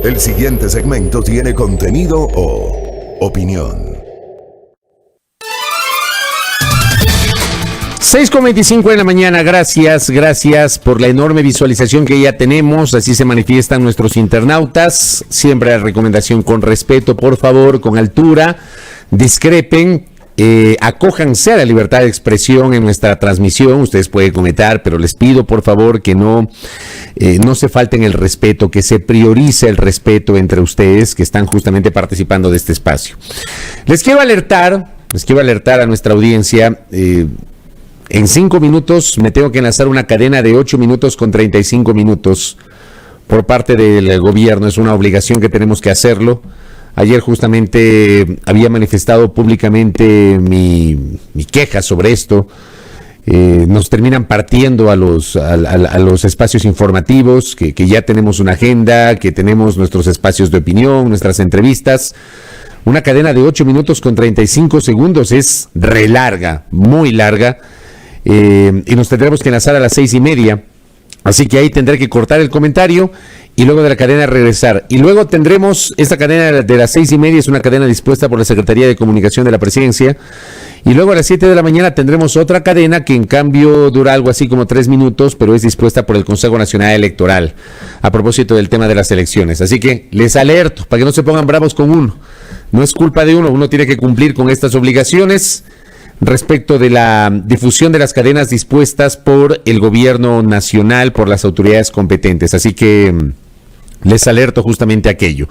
El siguiente segmento tiene contenido o opinión. 6:25 de la mañana, gracias por la enorme visualización que ya tenemos, así se manifiestan nuestros internautas, siempre la recomendación con respeto, por favor, con altura, discrepen, acójanse a la libertad de expresión en nuestra transmisión, ustedes pueden comentar, pero les pido por favor que no se falten el respeto, que se priorice el respeto entre ustedes que están justamente participando de este espacio. Les quiero alertar a nuestra audiencia. En 5 minutos me tengo que enlazar una cadena de 8 minutos con 35 minutos por parte del gobierno. Es una obligación que tenemos que hacerlo. Ayer justamente había manifestado públicamente mi queja sobre esto. Nos terminan partiendo a los espacios informativos, que ya tenemos una agenda, que tenemos nuestros espacios de opinión, nuestras entrevistas. Una cadena de 8 minutos con 35 segundos es re larga, muy larga. Y nos tendremos que enlazar a las 6:30, así que ahí tendré que cortar el comentario y luego de la cadena regresar, y luego tendremos esta cadena de las 6:30, es una cadena dispuesta por la Secretaría de Comunicación de la Presidencia, y luego a las 7 de la mañana tendremos otra cadena que en cambio dura algo así como 3 minutos, pero es dispuesta por el Consejo Nacional Electoral a propósito del tema de las elecciones, así que les alerto para que no se pongan bravos con uno, no es culpa de uno tiene que cumplir con estas obligaciones respecto de la difusión de las cadenas dispuestas por el gobierno nacional, por las autoridades competentes. Así que les alerto justamente aquello.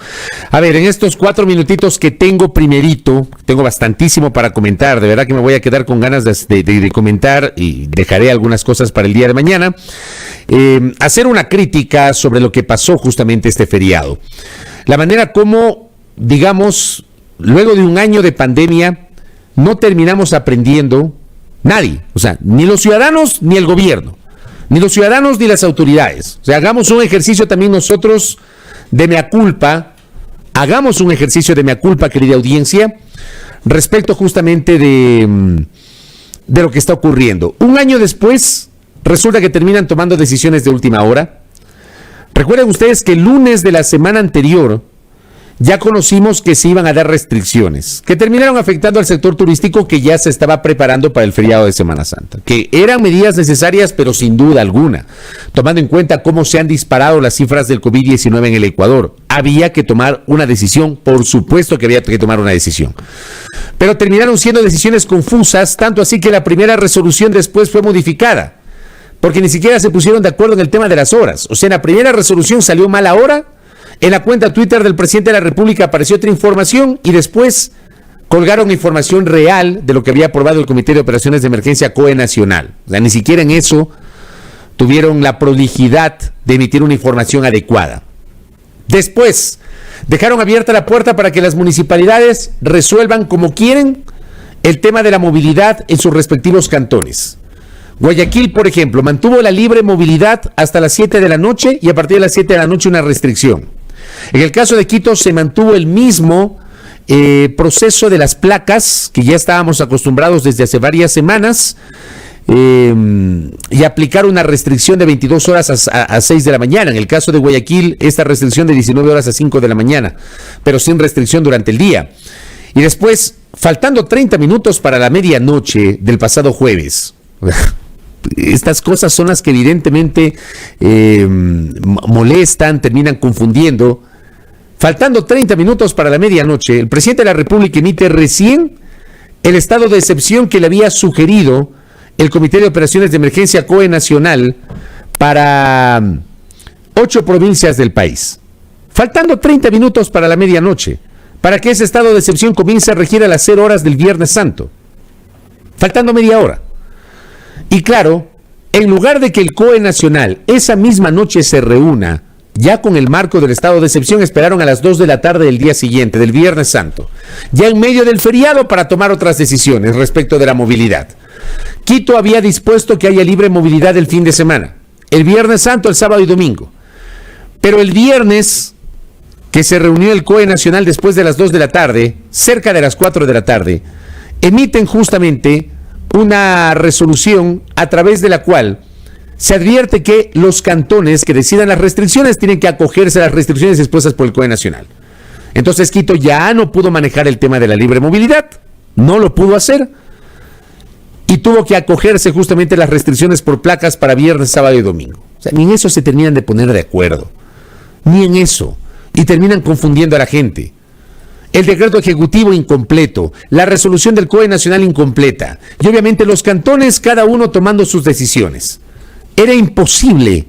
A ver, en estos 4 minutitos que tengo primerito, tengo bastantísimo para comentar. De verdad que me voy a quedar con ganas de comentar y dejaré algunas cosas para el día de mañana. Hacer una crítica sobre lo que pasó justamente este feriado. La manera como, digamos, luego de un año de pandemia, no terminamos aprendiendo nadie, o sea, ni los ciudadanos ni el gobierno, ni los ciudadanos ni las autoridades. O sea, hagamos un ejercicio también nosotros de mea culpa, querida audiencia, respecto justamente de lo que está ocurriendo. Un año después, resulta que terminan tomando decisiones de última hora. Recuerden ustedes que el lunes de la semana anterior ya conocimos que se iban a dar restricciones, que terminaron afectando al sector turístico que ya se estaba preparando para el feriado de Semana Santa, que eran medidas necesarias, pero sin duda alguna, tomando en cuenta cómo se han disparado las cifras del COVID-19 en el Ecuador. Había que tomar una decisión, por supuesto que había que tomar una decisión, pero terminaron siendo decisiones confusas, tanto así que la primera resolución después fue modificada, porque ni siquiera se pusieron de acuerdo en el tema de las horas. O sea, en la primera resolución salió mala hora. En la cuenta Twitter del presidente de la República apareció otra información y después colgaron información real de lo que había aprobado el Comité de Operaciones de Emergencia COE Nacional. O sea, ni siquiera en eso tuvieron la prolijidad de emitir una información adecuada. Después, dejaron abierta la puerta para que las municipalidades resuelvan como quieren el tema de la movilidad en sus respectivos cantones. Guayaquil, por ejemplo, mantuvo la libre movilidad hasta las 7 de la noche y a partir de las 7 de la noche una restricción. En el caso de Quito se mantuvo el mismo proceso de las placas que ya estábamos acostumbrados desde hace varias semanas y aplicar una restricción de 22 horas a 6 de la mañana. En el caso de Guayaquil, esta restricción de 19 horas a 5 de la mañana, pero sin restricción durante el día. Y después, faltando 30 minutos para la medianoche del pasado jueves. Estas cosas son las que evidentemente molestan, terminan confundiendo. Faltando 30 minutos para la medianoche, el presidente de la República emite recién el estado de excepción que le había sugerido el Comité de Operaciones de Emergencia COE Nacional para 8 provincias del país. Faltando 30 minutos para la medianoche, para que ese estado de excepción comience a regir a las 0 horas del Viernes Santo. Faltando media hora. Y claro, en lugar de que el COE Nacional esa misma noche se reúna, ya con el marco del estado de excepción, esperaron a las 2 de la tarde del día siguiente, del Viernes Santo, ya en medio del feriado, para tomar otras decisiones respecto de la movilidad. Quito había dispuesto que haya libre movilidad el fin de semana, el Viernes Santo, el sábado y domingo. Pero el viernes, que se reunió el COE Nacional después de las 2 de la tarde, cerca de las 4 de la tarde, emiten justamente una resolución a través de la cual se advierte que los cantones que decidan las restricciones tienen que acogerse a las restricciones expuestas por el COE Nacional. Entonces Quito ya no pudo manejar el tema de la libre movilidad, no lo pudo hacer, y tuvo que acogerse justamente a las restricciones por placas para viernes, sábado y domingo. O sea, ni en eso se terminan de poner de acuerdo, ni en eso, y terminan confundiendo a la gente. El decreto ejecutivo incompleto, la resolución del COE Nacional incompleta, y obviamente los cantones cada uno tomando sus decisiones. Era imposible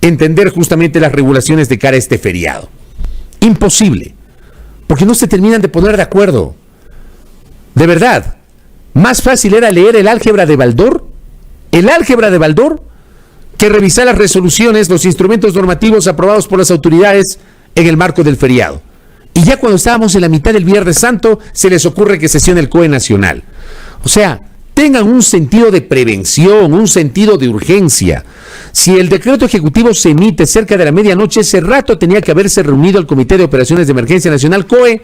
entender justamente las regulaciones de cara a este feriado. Imposible. Porque no se terminan de poner de acuerdo. De verdad. Más fácil era leer el álgebra de Baldor, que revisar las resoluciones, los instrumentos normativos aprobados por las autoridades en el marco del feriado. Y ya cuando estábamos en la mitad del Viernes Santo, se les ocurre que sesione el COE Nacional. O sea, tengan un sentido de prevención, un sentido de urgencia. Si el decreto ejecutivo se emite cerca de la medianoche, ese rato tenía que haberse reunido el Comité de Operaciones de Emergencia Nacional, COE,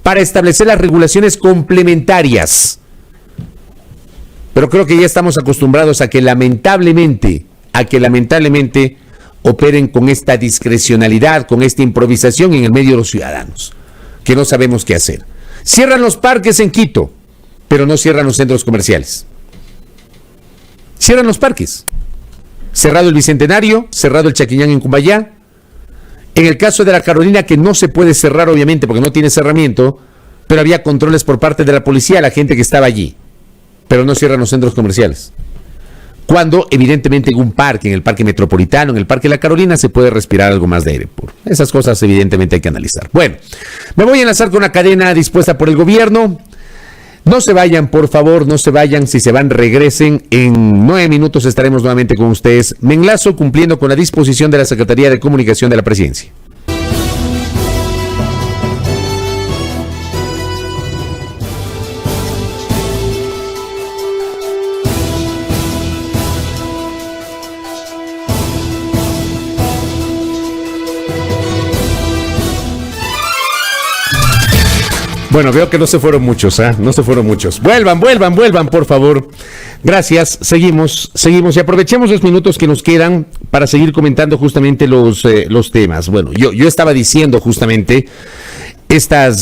para establecer las regulaciones complementarias. Pero creo que ya estamos acostumbrados a que lamentablemente operen con esta discrecionalidad, con esta improvisación en el medio de los ciudadanos, que no sabemos qué hacer. Cierran los parques en Quito, pero no cierran los centros comerciales. Cierran los parques. Cerrado el Bicentenario, cerrado el Chaquiñán en Cumbayá. En el caso de la Carolina, que no se puede cerrar obviamente porque no tiene cerramiento, pero había controles por parte de la policía a la gente que estaba allí. Pero no cierran los centros comerciales. Cuando evidentemente en un parque, en el Parque Metropolitano, en el Parque La Carolina, se puede respirar algo más de aire puro. Esas cosas evidentemente hay que analizar. Bueno, me voy a enlazar con una cadena dispuesta por el gobierno. No se vayan, por favor, no se vayan. Si se van, regresen. En 9 minutos estaremos nuevamente con ustedes. Me enlazo cumpliendo con la disposición de la Secretaría de Comunicación de la Presidencia. Bueno, veo que no se fueron muchos, no se fueron muchos. Vuelvan, por favor. Gracias, seguimos y aprovechemos los minutos que nos quedan para seguir comentando justamente los temas. Bueno, yo estaba diciendo justamente estas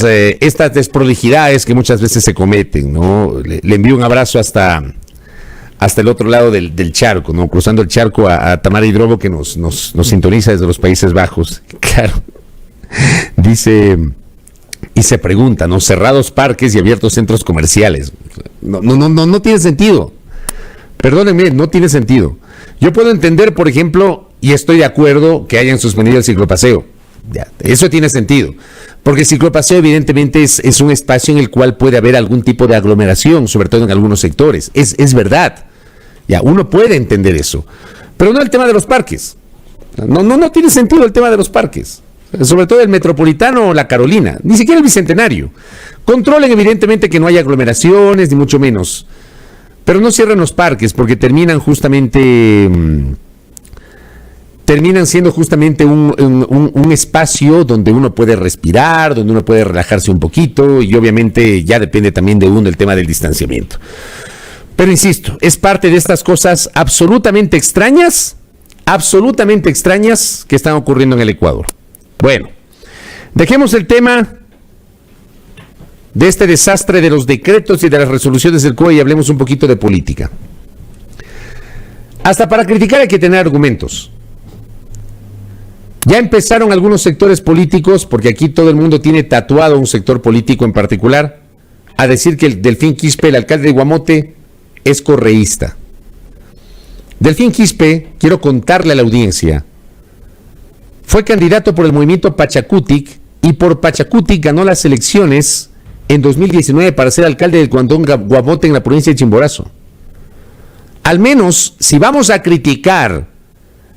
desprolijidades que muchas veces se cometen, ¿no? Le envío un abrazo hasta el otro lado del charco, ¿no? Cruzando el charco a Tamara Hidrobo, que nos sintoniza desde los Países Bajos. Claro, dice... Y se pregunta, ¿no? Cerrados parques y abiertos centros comerciales. No tiene sentido. Perdónenme, no tiene sentido. Yo puedo entender, por ejemplo, y estoy de acuerdo, que hayan suspendido el ciclopaseo. Ya, eso tiene sentido. Porque el ciclopaseo evidentemente es un espacio en el cual puede haber algún tipo de aglomeración, sobre todo en algunos sectores. Es verdad. Ya, uno puede entender eso. Pero no el tema de los parques. No tiene sentido el tema de los parques. Sobre todo el Metropolitano o la Carolina, ni siquiera el Bicentenario. Controlen evidentemente que no haya aglomeraciones, ni mucho menos. Pero no cierren los parques porque terminan siendo justamente un espacio donde uno puede respirar, donde uno puede relajarse un poquito, y obviamente ya depende también de uno el tema del distanciamiento. Pero insisto, es parte de estas cosas absolutamente extrañas que están ocurriendo en el Ecuador. Bueno, dejemos el tema de este desastre de los decretos y de las resoluciones del COE y hablemos un poquito de política. Hasta para criticar hay que tener argumentos. Ya empezaron algunos sectores políticos, porque aquí todo el mundo tiene tatuado un sector político en particular, a decir que el Delfín Quispe, el alcalde de Guamote, es correísta. Delfín Quispe, quiero contarle a la audiencia, fue candidato por el movimiento Pachacutic y por Pachacutic ganó las elecciones en 2019 para ser alcalde del Guandón Guamote en la provincia de Chimborazo. Al menos, si vamos a criticar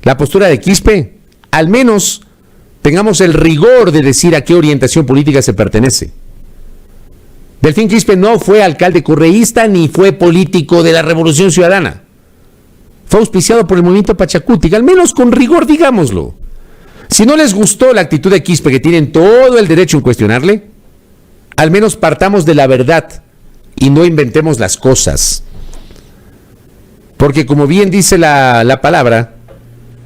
la postura de Quispe, al menos tengamos el rigor de decir a qué orientación política se pertenece. Delfín Quispe no fue alcalde correísta ni fue político de la Revolución Ciudadana. Fue auspiciado por el movimiento Pachacutic, al menos con rigor, digámoslo. Si no les gustó la actitud de Quispe, que tienen todo el derecho en cuestionarle, al menos partamos de la verdad y no inventemos las cosas. Porque como bien dice la palabra,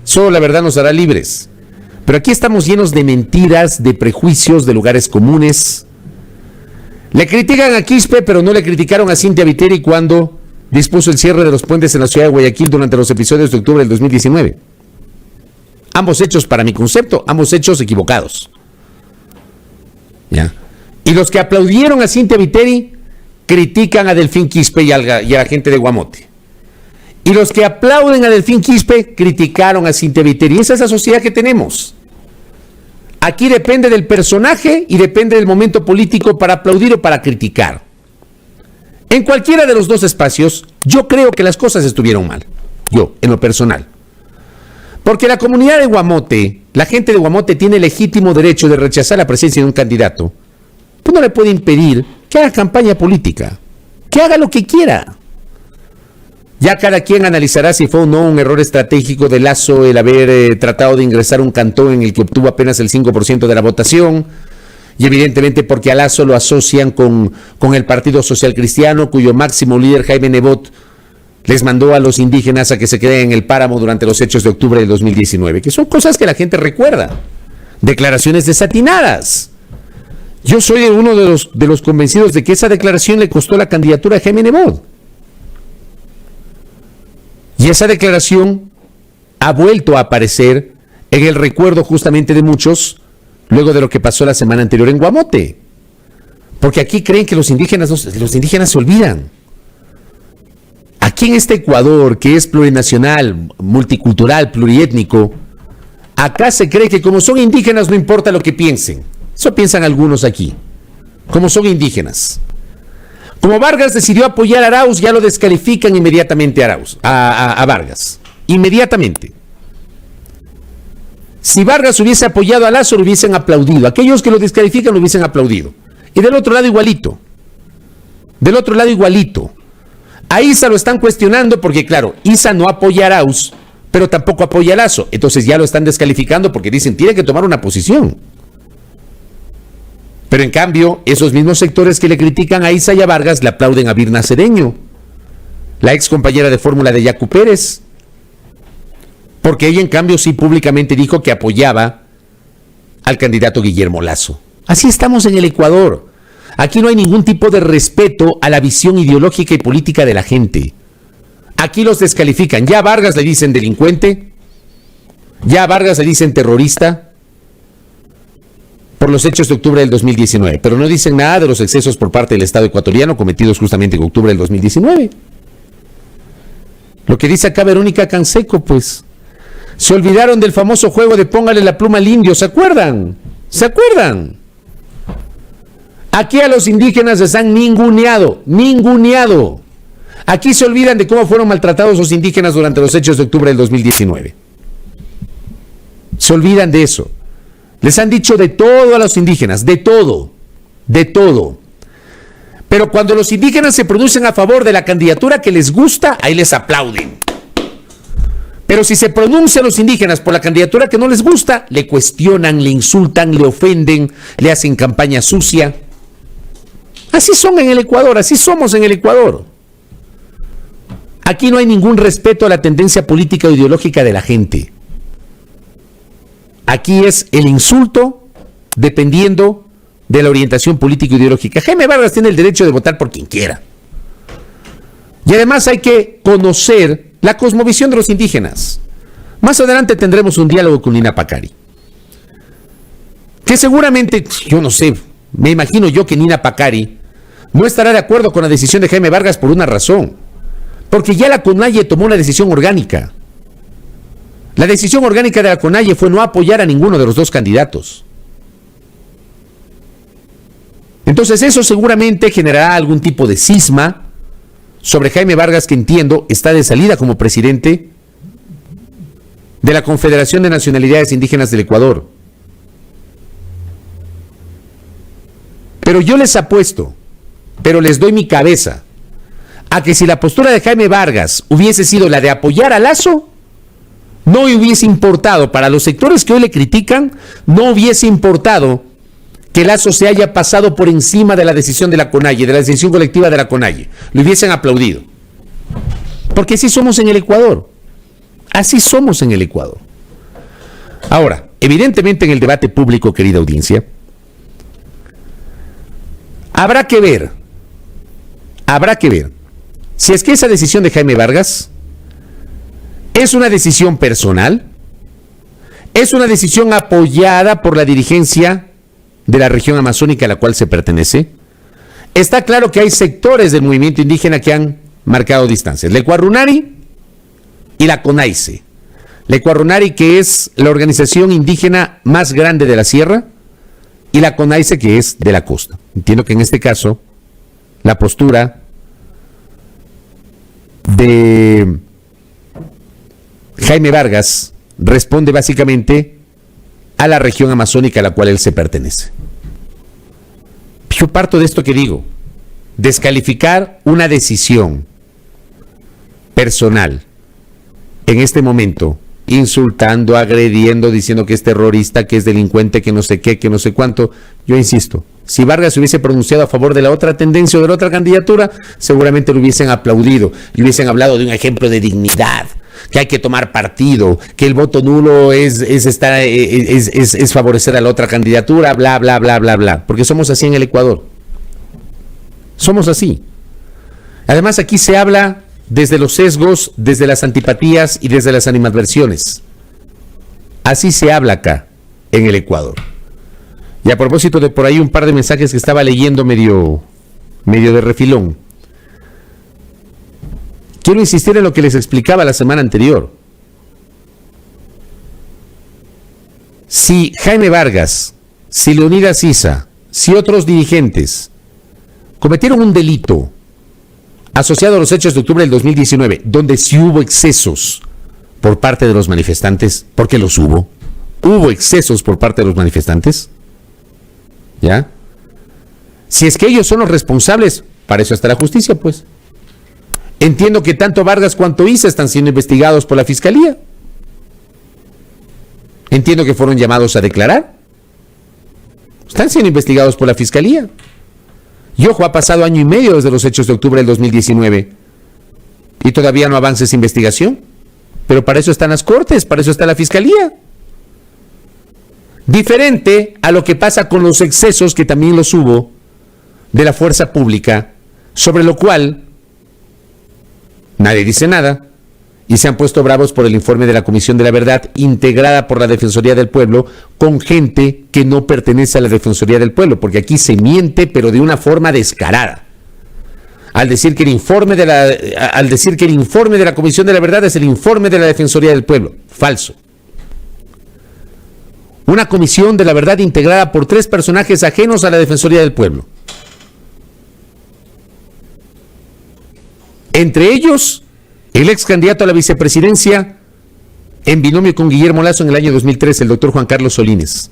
solo la verdad nos hará libres. Pero aquí estamos llenos de mentiras, de prejuicios, de lugares comunes. Le critican a Quispe, pero no le criticaron a Cynthia Viteri cuando dispuso el cierre de los puentes en la ciudad de Guayaquil durante los episodios de octubre del 2019. Ambos hechos, para mi concepto, ambos hechos equivocados. ¿Ya? Y los que aplaudieron a Cynthia Viteri critican a Delfín Quispe y a la gente de Guamote. Y los que aplauden a Delfín Quispe criticaron a Cynthia Viteri. Esa es la sociedad que tenemos. Aquí depende del personaje y depende del momento político para aplaudir o para criticar. En cualquiera de los dos espacios, yo creo que las cosas estuvieron mal. Yo, en lo personal. Porque la comunidad de Guamote, la gente de Guamote tiene legítimo derecho de rechazar la presencia de un candidato. Pues no le puede impedir que haga campaña política, que haga lo que quiera. Ya cada quien analizará si fue o no un error estratégico de Lasso el haber tratado de ingresar un cantón en el que obtuvo apenas el 5% de la votación, y evidentemente porque a Lasso lo asocian con el Partido Social Cristiano, cuyo máximo líder Jaime Nebot les mandó a los indígenas a que se queden en el páramo durante los hechos de octubre del 2019, que son cosas que la gente recuerda, declaraciones desatinadas. Yo soy uno de los convencidos de que esa declaración le costó la candidatura a Jaime Nebot. Y esa declaración ha vuelto a aparecer en el recuerdo justamente de muchos luego de lo que pasó la semana anterior en Guamote. Porque aquí creen que los indígenas se olvidan. Aquí en este Ecuador, que es plurinacional, multicultural, pluriétnico, acá se cree que como son indígenas no importa lo que piensen. Eso piensan algunos aquí. Como son indígenas. Como Vargas decidió apoyar a Arauz, ya lo descalifican inmediatamente a Vargas. Inmediatamente. Si Vargas hubiese apoyado a Lasso, lo hubiesen aplaudido. Aquellos que lo descalifican lo hubiesen aplaudido. Y del otro lado igualito. Del otro lado igualito. A Isa lo están cuestionando porque, claro, Isa no apoya a Arauz, pero tampoco apoya a Lasso. Entonces ya lo están descalificando porque dicen, tiene que tomar una posición. Pero en cambio, esos mismos sectores que le critican a Isa y a Vargas le aplauden a Virna Cedeño, la ex compañera de fórmula de Yacu Pérez, porque ella en cambio sí públicamente dijo que apoyaba al candidato Guillermo Lasso. Así estamos en el Ecuador. Aquí no hay ningún tipo de respeto a la visión ideológica y política de la gente. Aquí los descalifican. Ya a Vargas le dicen delincuente, ya a Vargas le dicen terrorista, por los hechos de octubre del 2019, pero no dicen nada de los excesos por parte del Estado ecuatoriano cometidos justamente en octubre del 2019. Lo que dice acá Verónica Canseco, pues, se olvidaron del famoso juego de póngale la pluma al indio, ¿se acuerdan? ¿Se acuerdan? Aquí a los indígenas les han ninguneado. Aquí se olvidan de cómo fueron maltratados los indígenas durante los hechos de octubre del 2019. Se olvidan de eso. Les han dicho de todo a los indígenas, de todo. Pero cuando los indígenas se pronuncian a favor de la candidatura que les gusta, ahí les aplauden. Pero si se pronuncian los indígenas por la candidatura que no les gusta, le cuestionan, le insultan, le ofenden, le hacen campaña sucia. Así son en el Ecuador, así somos en el Ecuador. Aquí no hay ningún respeto a la tendencia política o ideológica de la gente. Aquí es el insulto dependiendo de la orientación política e ideológica. Jaime Vargas tiene el derecho de votar por quien quiera. Y además hay que conocer la cosmovisión de los indígenas. Más adelante tendremos un diálogo con Nina Pacari. Que seguramente, yo no sé, me imagino yo que Nina Pacari no estará de acuerdo con la decisión de Jaime Vargas por una razón. Porque ya la CONAIE tomó una decisión orgánica. La decisión orgánica de la CONAIE fue no apoyar a ninguno de los dos candidatos. Entonces eso seguramente generará algún tipo de cisma sobre Jaime Vargas, que entiendo está de salida como presidente de la Confederación de Nacionalidades Indígenas del Ecuador. Pero yo les apuesto, pero les doy mi cabeza, a que si la postura de Jaime Vargas hubiese sido la de apoyar a Lasso, no hubiese importado, para los sectores que hoy le critican, no hubiese importado que Lasso se haya pasado por encima de la decisión de la CONAIE, de la decisión colectiva de la CONAIE. Lo hubiesen aplaudido. Porque así somos en el Ecuador. Así somos en el Ecuador. Ahora, evidentemente en el debate público, querida audiencia, habrá que ver si es que esa decisión de Jaime Vargas es una decisión personal, es una decisión apoyada por la dirigencia de la región amazónica a la cual se pertenece. Está claro que hay sectores del movimiento indígena que han marcado distancias. Lecuarunari y la CONAICE. Lecuarunari, que es la organización indígena más grande de la sierra, y la CONAICE, que es de la costa. Entiendo que en este caso la postura de Jaime Vargas responde básicamente a la región amazónica a la cual él se pertenece. Yo parto de esto que digo: descalificar una decisión personal en este momento, insultando, agrediendo, diciendo que es terrorista, que es delincuente, que no sé qué, que no sé cuánto. Yo insisto, si Vargas se hubiese pronunciado a favor de la otra tendencia o de la otra candidatura, seguramente lo hubiesen aplaudido y hubiesen hablado de un ejemplo de dignidad, que hay que tomar partido, que el voto nulo es favorecer a la otra candidatura, bla, bla, bla, bla, bla. Porque somos así en el Ecuador. Somos así. Además, aquí se habla desde los sesgos, desde las antipatías y desde las animadversiones. Así se habla acá, en el Ecuador. Y a propósito de por ahí un par de mensajes que estaba leyendo medio de refilón, quiero insistir en lo que les explicaba la semana anterior. Si Jaime Vargas, si Leonidas Issa, si otros dirigentes cometieron un delito asociado a los hechos de octubre del 2019, donde sí hubo excesos por parte de los manifestantes, porque los hubo excesos por parte de los manifestantes, ¿ya? Si es que ellos son los responsables, para eso está la justicia, pues. Entiendo que tanto Vargas cuanto Issa están siendo investigados por la Fiscalía. Entiendo que fueron llamados a declarar. Están siendo investigados por la Fiscalía. Y ojo, ha pasado año y medio desde los hechos de octubre del 2019 y todavía no avanza esa investigación. Pero para eso están las Cortes, para eso está la Fiscalía. Diferente a lo que pasa con los excesos, que también los hubo, de la fuerza pública, sobre lo cual nadie dice nada, y se han puesto bravos por el informe de la Comisión de la Verdad, integrada por la Defensoría del Pueblo, con gente que no pertenece a la Defensoría del Pueblo, porque aquí se miente, pero de una forma descarada. Al decir que el informe de la Comisión de la Verdad es el informe de la Defensoría del Pueblo. Falso. Una Comisión de la Verdad integrada por 3 personajes ajenos a la Defensoría del Pueblo. Entre ellos, el ex candidato a la vicepresidencia en binomio con Guillermo Lasso en el año 2013, el doctor Juan Carlos Solínez,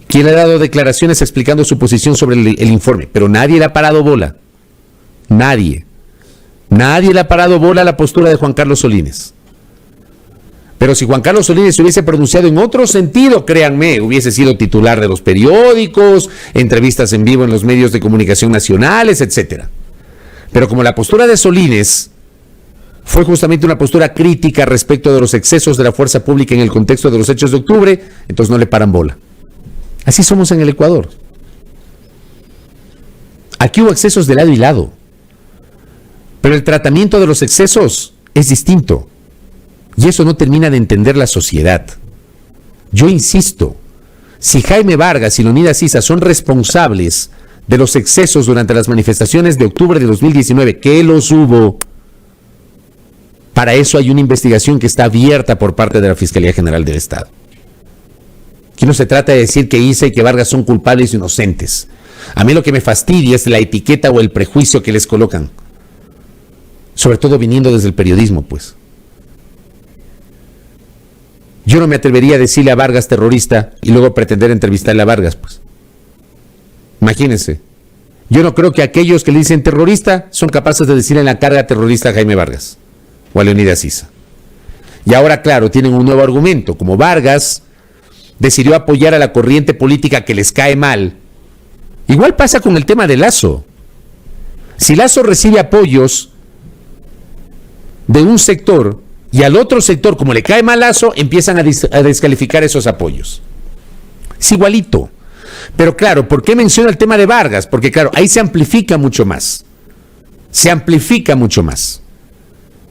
quien ha dado declaraciones explicando su posición sobre el informe, pero nadie le ha parado bola. Nadie le ha parado bola a la postura de Juan Carlos Solínez. Pero si Juan Carlos Solínez se hubiese pronunciado en otro sentido, créanme, hubiese sido titular de los periódicos, entrevistas en vivo en los medios de comunicación nacionales, etcétera. Pero como la postura de Solínez fue justamente una postura crítica respecto de los excesos de la fuerza pública en el contexto de los hechos de octubre, entonces no le paran bola. Así somos en el Ecuador. Aquí hubo excesos de lado y lado, pero el tratamiento de los excesos es distinto, y eso no termina de entender la sociedad. Yo insisto, si Jaime Vargas y Leonidas Issa son responsables de los excesos durante las manifestaciones de octubre de 2019, que los hubo, para eso hay una investigación que está abierta por parte de la Fiscalía General del Estado. Aquí no se trata de decir que Issa y que Vargas son culpables o inocentes. A mí lo que me fastidia es la etiqueta o el prejuicio que les colocan, sobre todo viniendo desde el periodismo, pues. Yo no me atrevería a decirle a Vargas terrorista y luego pretender entrevistarle a Vargas, pues. Imagínense. Yo no creo que aquellos que le dicen terrorista son capaces de decirle en la carga terrorista a Jaime Vargas o a Leonidas Issa. Y ahora, claro, tienen un nuevo argumento. Como Vargas decidió apoyar a la corriente política que les cae mal, igual pasa con el tema de Lasso. Si Lasso recibe apoyos de un sector y al otro sector, como le cae malazo, empiezan a descalificar esos apoyos. Es igualito. Pero claro, ¿por qué menciono el tema de Vargas? Porque claro, ahí se amplifica mucho más. Se amplifica mucho más.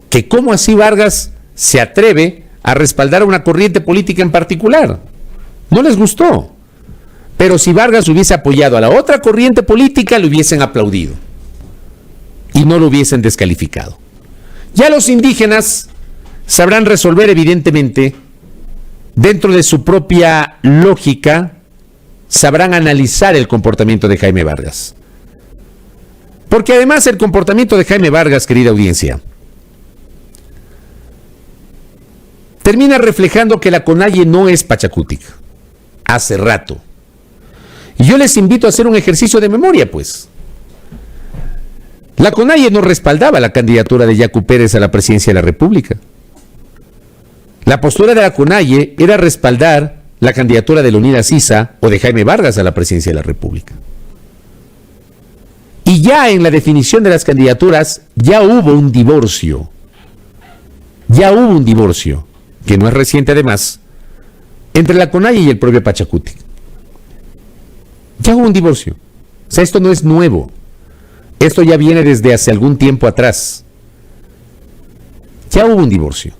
Que cómo así Vargas se atreve a respaldar a una corriente política en particular. No les gustó. Pero si Vargas hubiese apoyado a la otra corriente política, lo hubiesen aplaudido. Y no lo hubiesen descalificado. Ya los indígenas sabrán resolver, evidentemente, dentro de su propia lógica, sabrán analizar el comportamiento de Jaime Vargas. Porque además el comportamiento de Jaime Vargas, querida audiencia, termina reflejando que la CONAIE no es Pachacútec. Hace rato. Y yo les invito a hacer un ejercicio de memoria, pues. La CONAIE no respaldaba la candidatura de Yacu Pérez a la presidencia de la República. La postura de la CONAIE era respaldar la candidatura de Leonidas Issa o de Jaime Vargas a la presidencia de la República. Y ya en la definición de las candidaturas, ya hubo un divorcio. Ya hubo un divorcio, que no es reciente además, entre la CONAIE y el propio Pachacútec. Ya hubo un divorcio. O sea, esto no es nuevo. Esto ya viene desde hace algún tiempo atrás. Ya hubo un divorcio.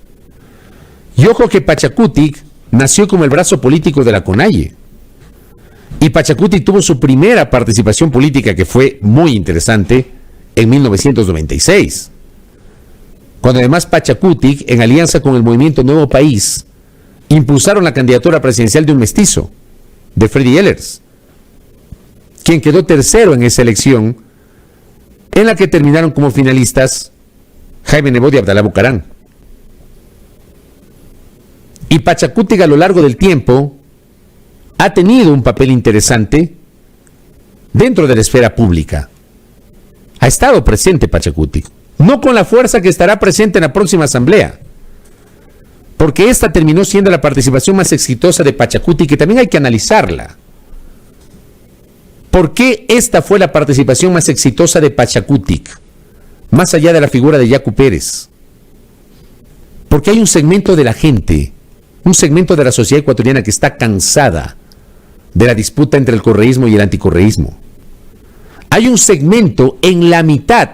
Y ojo que Pachacútec nació como el brazo político de la CONAIE. Y Pachacútec tuvo su primera participación política, que fue muy interesante, en 1996. Cuando además Pachacútec, en alianza con el movimiento Nuevo País, impulsaron la candidatura presidencial de un mestizo, de Freddy Ehlers, quien quedó tercero en esa elección, en la que terminaron como finalistas Jaime Nebot y Abdalá Bucarán. Y Pachacútec a lo largo del tiempo ha tenido un papel interesante dentro de la esfera pública. Ha estado presente Pachacútec, no con la fuerza que estará presente en la próxima asamblea, porque esta terminó siendo la participación más exitosa de Pachacútec, que también hay que analizarla. ¿Por qué esta fue la participación más exitosa de Pachacútec, más allá de la figura de Yacu Pérez? Porque hay un segmento de la gente, un segmento de la sociedad ecuatoriana que está cansada de la disputa entre el correísmo y el anticorreísmo. Hay un segmento en la mitad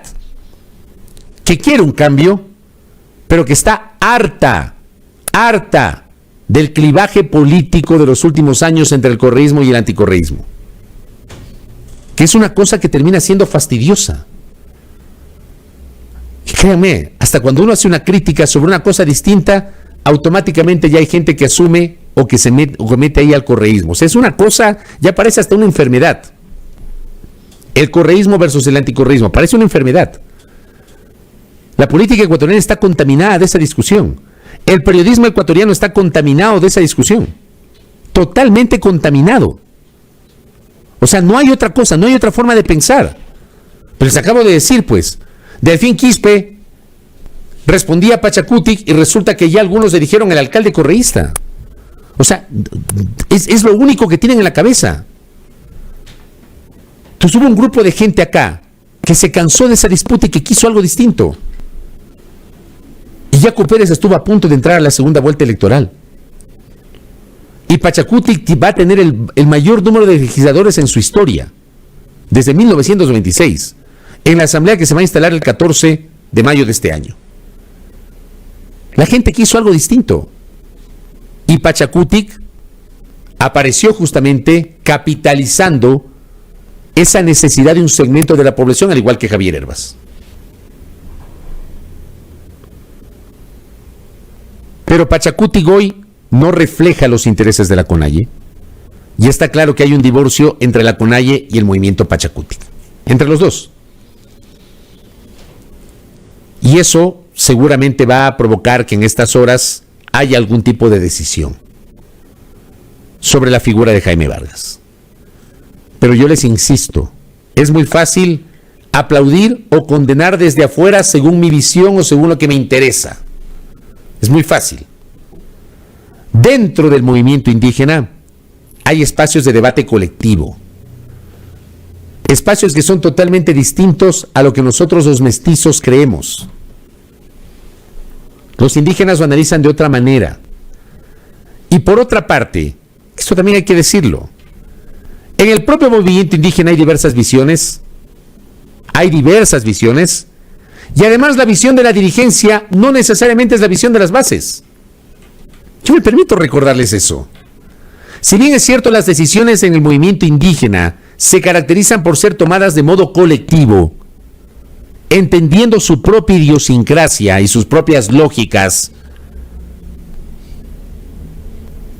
que quiere un cambio, pero que está harta del clivaje político de los últimos años entre el correísmo y el anticorreísmo. Que es una cosa que termina siendo fastidiosa. Y créanme, hasta cuando uno hace una crítica sobre una cosa distinta, automáticamente ya hay gente que asume o que se mete ahí al correísmo. O sea, es una cosa, ya parece hasta una enfermedad. El correísmo versus el anticorreísmo, parece una enfermedad. La política ecuatoriana está contaminada de esa discusión. El periodismo ecuatoriano está contaminado de esa discusión. Totalmente contaminado. O sea, no hay otra cosa, no hay otra forma de pensar. Pero les acabo de decir, pues, Delfín Quispe respondía a Pachacútec y resulta que ya algunos le dijeron el alcalde correísta. O sea, es lo único que tienen en la cabeza. Entonces hubo un grupo de gente acá que se cansó de esa disputa y que quiso algo distinto. Y Yacu Pérez estuvo a punto de entrar a la segunda vuelta electoral. Y Pachacútec va a tener el mayor número de legisladores en su historia, desde 1926, en la asamblea que se va a instalar el 14 de mayo de este año. La gente quiso algo distinto. Y Pachacútec apareció justamente capitalizando esa necesidad de un segmento de la población, al igual que Javier Hervas. Pero Pachacútec hoy no refleja los intereses de la CONAIE, y está claro que hay un divorcio entre la CONAIE y el movimiento Pachacútec, entre los dos. Y eso seguramente va a provocar que en estas horas haya algún tipo de decisión sobre la figura de Jaime Vargas. Pero yo les insisto, es muy fácil aplaudir o condenar desde afuera según mi visión o según lo que me interesa. Es muy fácil. Dentro del movimiento indígena hay espacios de debate colectivo. Espacios que son totalmente distintos a lo que nosotros los mestizos creemos. Los indígenas lo analizan de otra manera. Y por otra parte, esto también hay que decirlo, en el propio movimiento indígena hay diversas visiones, y además la visión de la dirigencia no necesariamente es la visión de las bases. Yo me permito recordarles eso. Si bien es cierto, las decisiones en el movimiento indígena se caracterizan por ser tomadas de modo colectivo, entendiendo su propia idiosincrasia y sus propias lógicas,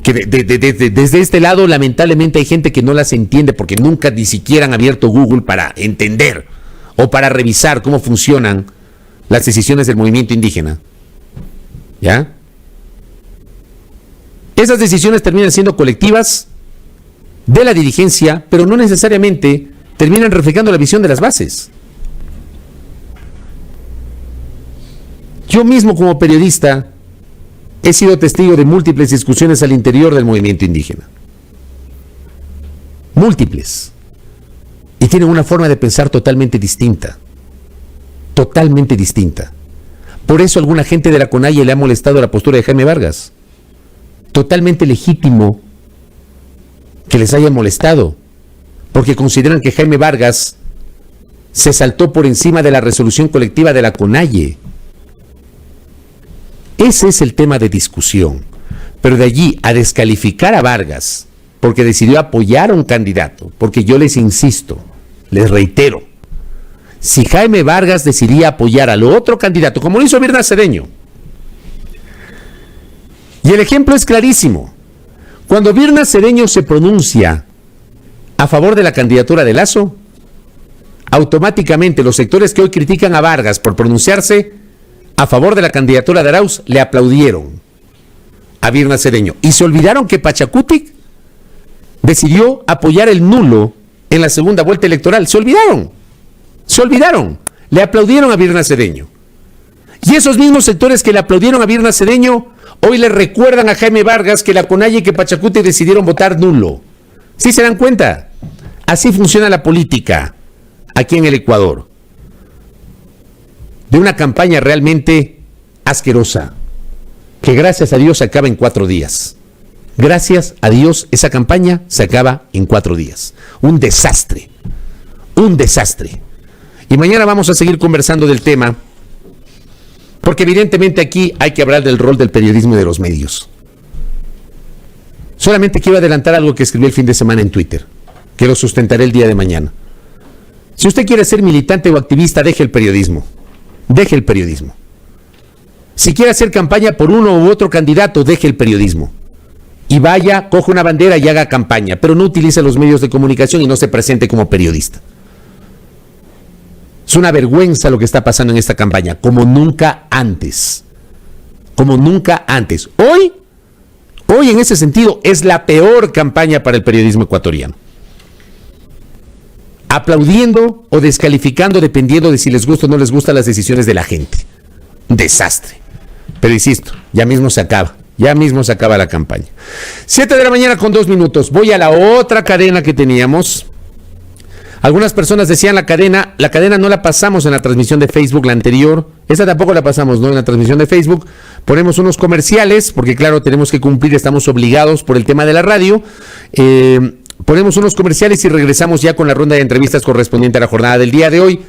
que desde este lado lamentablemente hay gente que no las entiende porque nunca ni siquiera han abierto Google para entender o para revisar cómo funcionan las decisiones del movimiento indígena. ¿Ya? Esas decisiones terminan siendo colectivas de la dirigencia, pero no necesariamente terminan reflejando la visión de las bases. Yo mismo como periodista he sido testigo de múltiples discusiones al interior del movimiento indígena. Múltiples. Y tienen una forma de pensar totalmente distinta. Totalmente distinta. Por eso a alguna gente de la CONAIE le ha molestado la postura de Jaime Vargas. Totalmente legítimo que les haya molestado, porque consideran que Jaime Vargas se saltó por encima de la resolución colectiva de la CONAIE. Ese es el tema de discusión. Pero de allí a descalificar a Vargas porque decidió apoyar a un candidato, porque yo les insisto, les reitero, si Jaime Vargas decidía apoyar al otro candidato, como lo hizo Birna Cedeño, y el ejemplo es clarísimo, cuando Birna Cedeño se pronuncia a favor de la candidatura de Lasso, automáticamente los sectores que hoy critican a Vargas por pronunciarse a favor de la candidatura de Arauz le aplaudieron a Birna Cedeño y se olvidaron que Pachacutic decidió apoyar el nulo en la segunda vuelta electoral. Se olvidaron, le aplaudieron a Birna Cedeño. Y esos mismos sectores que le aplaudieron a Birna Cedeño hoy le recuerdan a Jaime Vargas que la CONAIE y que Pachacutic decidieron votar nulo. ¿Sí se dan cuenta? Así funciona la política aquí en el Ecuador. De una campaña realmente asquerosa, que gracias a Dios se acaba en 4 días. Gracias a Dios esa campaña se acaba en 4 días. Un desastre. Y mañana vamos a seguir conversando del tema, porque evidentemente aquí hay que hablar del rol del periodismo y de los medios. Solamente quiero adelantar algo que escribí el fin de semana en Twitter, que lo sustentaré el día de mañana. Si usted quiere ser militante o activista, deje el periodismo. Si quiere hacer campaña por uno u otro candidato, deje el periodismo. Y vaya, coja una bandera y haga campaña, pero no utilice los medios de comunicación y no se presente como periodista. Es una vergüenza lo que está pasando en esta campaña, como nunca antes. Hoy en ese sentido es la peor campaña para el periodismo ecuatoriano. Aplaudiendo o descalificando dependiendo de si les gusta o no les gustan las decisiones de la gente. Desastre. Pero insisto, ya mismo se acaba la campaña. 7 de la mañana con 2 minutos. Voy a la otra cadena que teníamos. Algunas personas decían la cadena no la pasamos en la transmisión de Facebook, la anterior. Esa tampoco la pasamos, ¿no? En la transmisión de Facebook. Ponemos unos comerciales, porque claro, tenemos que cumplir, estamos obligados por el tema de la radio. Ponemos unos comerciales y regresamos ya con la ronda de entrevistas correspondiente a la jornada del día de hoy.